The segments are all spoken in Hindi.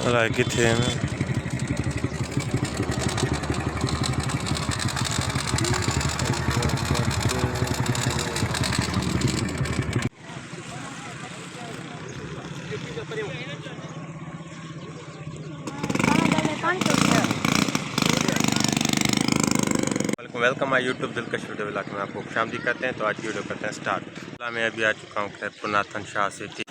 अलाए किथे हैं। वेलकम माई यूट्यूब दिलकश वीडियो ब्लॉग में आपको खुशामदीद करते हैं। तो आज की वीडियो करते हैं स्टार्ट। मैं अभी आ चुका हूँ खैरपुर नाथन शाह सिटी।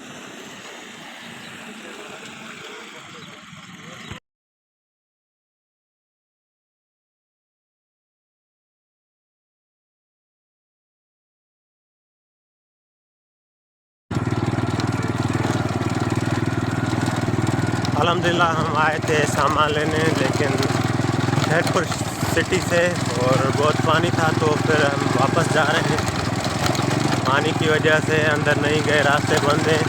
अल्हम्दुलिल्लाह हम आए थे सामान लेने, लेकिन खैरपुर सिटी से और बहुत पानी था, तो फिर हम वापस जा रहे हैं। पानी की वजह से अंदर नहीं गए, रास्ते बंद हैं,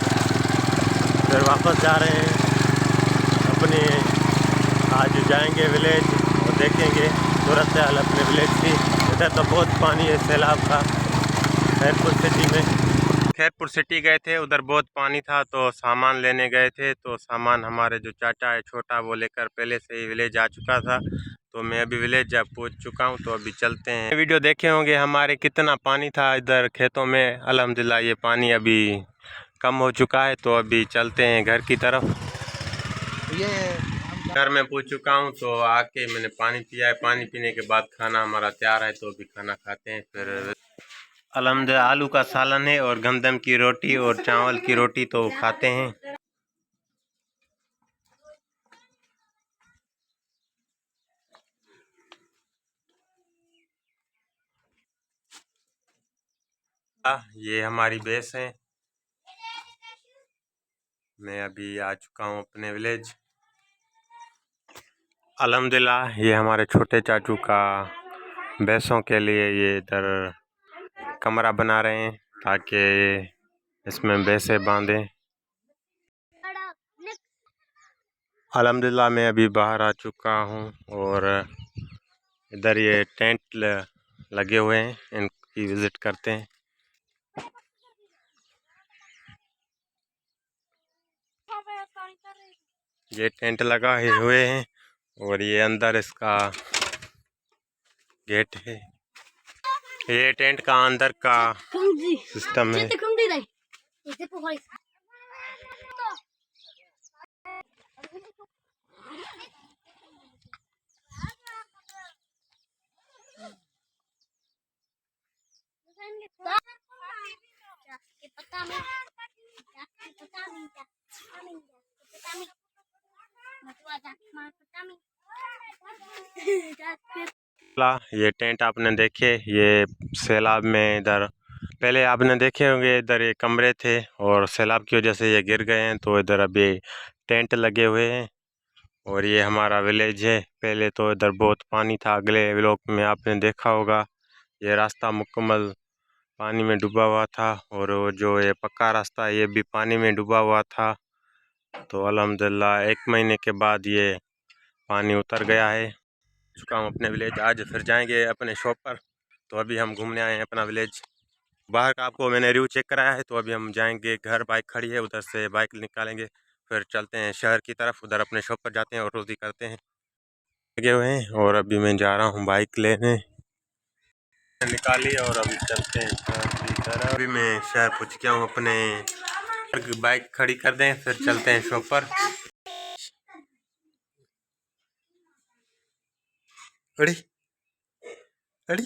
फिर वापस जा रहे हैं अपने। आज जाएंगे विलेज और देखेंगे सूरत हाल अपने विलेज की। इधर तो बहुत पानी है सैलाब का। खैरपुर सिटी में खैरपुर सिटी गए थे, उधर बहुत पानी था, तो सामान लेने गए थे। तो सामान हमारे जो चाचा है छोटा, वो लेकर पहले से ही विलेज आ चुका था। तो मैं अभी विलेज जा पहुँच चुका हूँ, तो अभी चलते हैं। वीडियो देखे होंगे हमारे कितना पानी था इधर खेतों में। अल्हम्दुलिल्लाह ये पानी अभी कम हो चुका है, तो अभी चलते हैं घर की तरफ। ये घर में पूछ चुका हूँ, तो आके मैंने पानी पिया है। पानी पीने के बाद खाना हमारा तैयार है, तो अभी खाना खाते हैं। फिर अल्हम्दुलिल्लाह आलू का सालन है और गंदम की रोटी और चावल की रोटी तो खाते हैं। ये हमारी बेस है। मैं अभी आ चुका हूँ अपने विलेज। अल्हम्दुलिल्लाह ये हमारे छोटे चाचू का भैंसों के लिए ये इधर कमरा बना रहे हैं, ताकि इसमें भैंसें बांधें। अल्हम्दुलिल्लाह मैं अभी बाहर आ चुका हूँ और इधर ये टेंट लगे हुए हैं, इनकी विज़िट करते हैं। ये टेंट लगाए हुए हैं और ये अंदर इसका गेट है। ये टेंट का अंदर का सिस्टम है। ये टेंट आपने देखे, ये सैलाब में इधर पहले आपने देखे होंगे, इधर ये कमरे थे और सैलाब की वजह से ये गिर गए हैं। तो इधर अभी टेंट लगे हुए हैं और ये हमारा विलेज है। पहले तो इधर बहुत पानी था, अगले व्लॉग में आपने देखा होगा। ये रास्ता मुकम्मल पानी में डूबा हुआ था और वो जो ये पक्का रास्ता है, ये भी पानी में डूबा हुआ था। तो अल्हम्दुलिल्लाह 1 महीने के बाद ये पानी उतर गया है। चुका हूँ अपने विलेज। आज फिर जाएंगे अपने शॉप पर। तो अभी हम घूमने आए हैं अपना विलेज। बाहर का आपको मैंने रिव्यू चेक कराया है, तो अभी हम जाएंगे घर। बाइक खड़ी है, उधर से बाइक निकालेंगे, फिर चलते हैं शहर की तरफ। उधर अपने शॉप पर जाते हैं और रोज़ी करते हैं। लगे हुए हैं और अभी मैं जा रहा हूँ बाइक लेने। निकाली और अभी चलते हैं शहर की तरफ। अभी मैं शहर पहुँच गया हूँ अपने। बाइक खड़ी कर दें, फिर चलते हैं शॉप पर। अड़ी अड़ी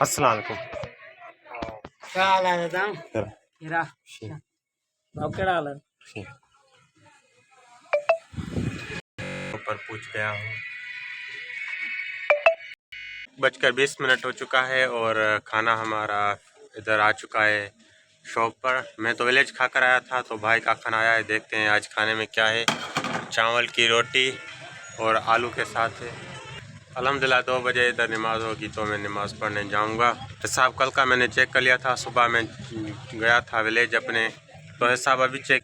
अस्सलाम वालेकुम। क्या हाल है दादा? मेरा बाप क्या हाल है? ऊपर पूछ गया हूँ। 1:20 हो चुका है और खाना हमारा इधर आ चुका है शॉप पर। मैं तो विलेज खा कर आया था, तो भाई का खाना आया है। देखते हैं आज खाने में क्या है। चावल की रोटी और आलू के साथ है। अल्हम्दुलिल्लाह 2 बजे इधर नमाज़ होगी, तो मैं नमाज़ पढ़ने जाऊंगा। हिसाब कल का मैंने चेक कर लिया था, सुबह मैं गया था विलेज अपने, तो हिसाब अभी चेक।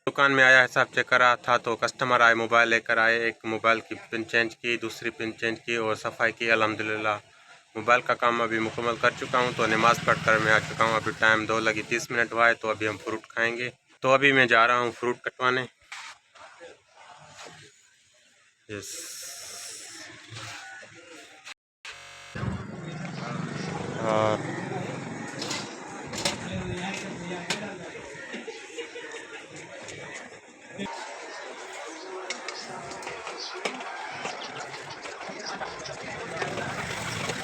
दुकान में आया, हिसाब चेक करा था तो कस्टमर आए, मोबाइल लेकर आए। एक मोबाइल की पिन चेंज की, दूसरी पिन चेंज की और सफाई की। अल्हम्दुलिल्लाह मोबाइल का काम अभी मुकम्मल कर चुका हूं। तो नमाज़ पढ़कर मैं आ चुका हूं। अभी टाइम 2:30 हुआ है। तो अभी हम फ्रूट खाएंगे। तो अभी मैं जा रहा हूं फ्रूट कटवाने। यस, और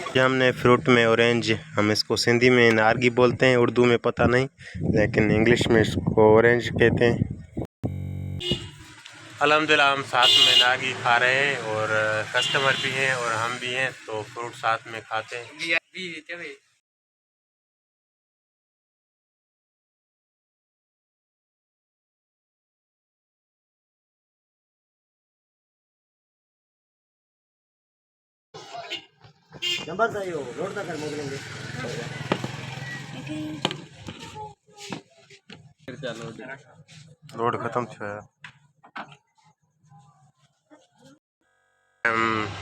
ये हमने फ्रूट में ऑरेंज, हम इसको सिंधी में नारगी बोलते हैं, उर्दू में पता नहीं, लेकिन इंग्लिश में इसको ऑरेंज कहते हैं। अल्हम्दुलिल्लाह हम साथ में नारगी खा रहे हैं और कस्टमर भी हैं और हम भी हैं, तो फ्रूट साथ में खाते हैं। नंबर सही हो रोड तक मोकलेंगे। रोड खत्म थी।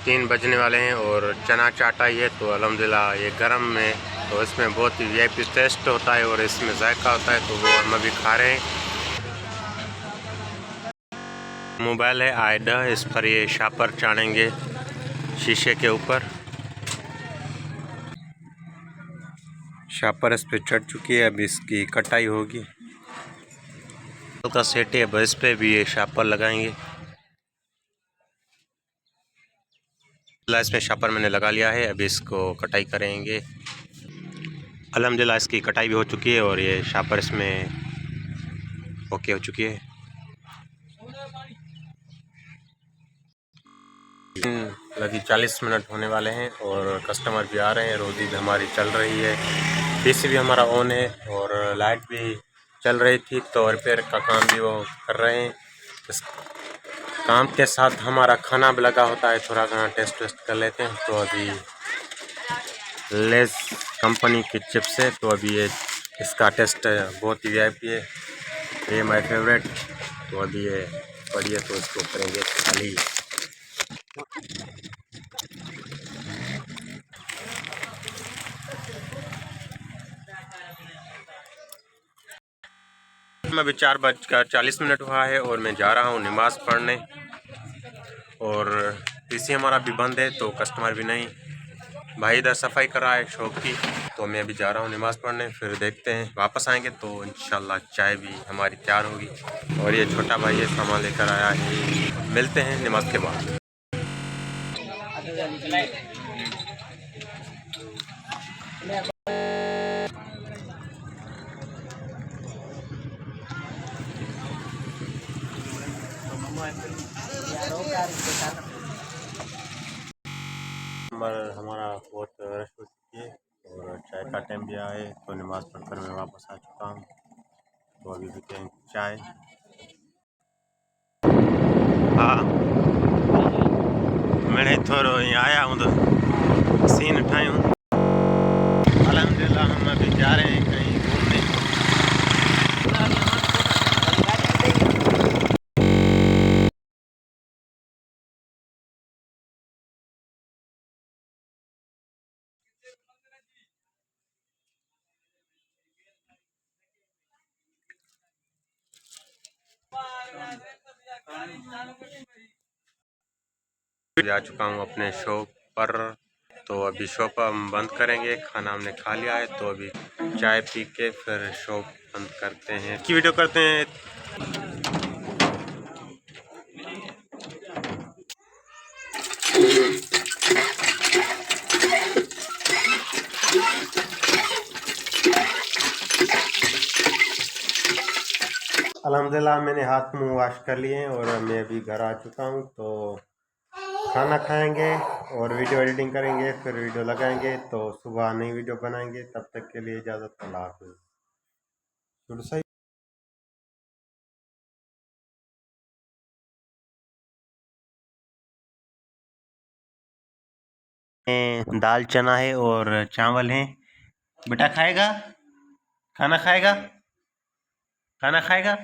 3 बजने वाले हैं और चना चाट आई है। तो अल्हम्दुलिल्लाह ये गरम में, तो इसमें बहुत ही वीआईपी टेस्ट होता है और इसमें जायका होता है। तो वो हम अभी खा रहे हैं। मोबाइल है आइडा, इस पर ये शापर चाड़ेंगे शीशे के ऊपर। शापर इस पर चढ़ चुकी है, अब इसकी कटाई होगी। का सेट है, अब इस पे भी ये शापर लगाएंगे। इसमें शापर मैंने लगा लिया है, अभी इसको कटाई करेंगे। अल्हम्दुलिल्लाह इसकी कटाई भी हो चुकी है और ये शापर इसमें ओके हो चुकी है। लगी 40 मिनट होने वाले हैं और कस्टमर भी आ रहे हैं। रोजी भी हमारी चल रही है, पीसी भी हमारा ऑन है और लाइट भी चल रही थी। तो रिपेयर का काम भी वो कर रहे हैं। इस काम के साथ हमारा खाना भी लगा होता है, थोड़ा घना टेस्ट वेस्ट कर लेते हैं। तो अभी लेस कंपनी की चिप्स है, तो अभी ये इसका टेस्ट बहुत ही वीआईपी है, ये माय फेवरेट। तो अभी ये बढ़िया, तो इसको करेंगे खाली। अभी 4:40 हुआ है और मैं जा रहा हूँ नमाज़ पढ़ने। और पीसी हमारा भी बंद है, तो कस्टमर भी नहीं। भाई इधर सफाई कर रहा है शॉप की। तो मैं अभी जा रहा हूँ नमाज़ पढ़ने, फिर देखते हैं वापस आएंगे तो इंशाल्लाह चाय भी हमारी तैयार होगी। और ये छोटा भाई है, सामान लेकर आया है। मिलते हैं नमाज के बाद। हमारा बहुत रश हो चुकी है और चाय का टाइम भी आया है। तो नमाज़ पढ़कर मैं वापस आ चुका हूँ। तो अभी पीते हैं चाय। हाँ, मैंने थोड़ा यहाँ आया हूँ तो सीन ठाई हूँ। अल्हम्दुलिल्लाह हम अभी जा रहे हैं कहीं घूमने। जा चुका हूँ अपने शॉप पर। तो अभी शॉप हम बंद करेंगे, खाना हमने खा लिया है। तो अभी चाय पी के फिर शॉप बंद करते हैं, की वीडियो करते हैं। अल्हम्दुलिल्लाह मैंने हाथ मुंह वॉश कर लिए हैं और मैं अभी घर आ चुका हूँ। तो खाना खाएंगे और वीडियो एडिटिंग करेंगे, फिर वीडियो लगाएंगे। तो सुबह नई वीडियो बनाएंगे। तब तक के लिए इजाज़त, अल्लाह हाफ़िज़। दाल चना है और चावल है। बेटा खाएगा? खाना खाएगा? खाना खाएगा?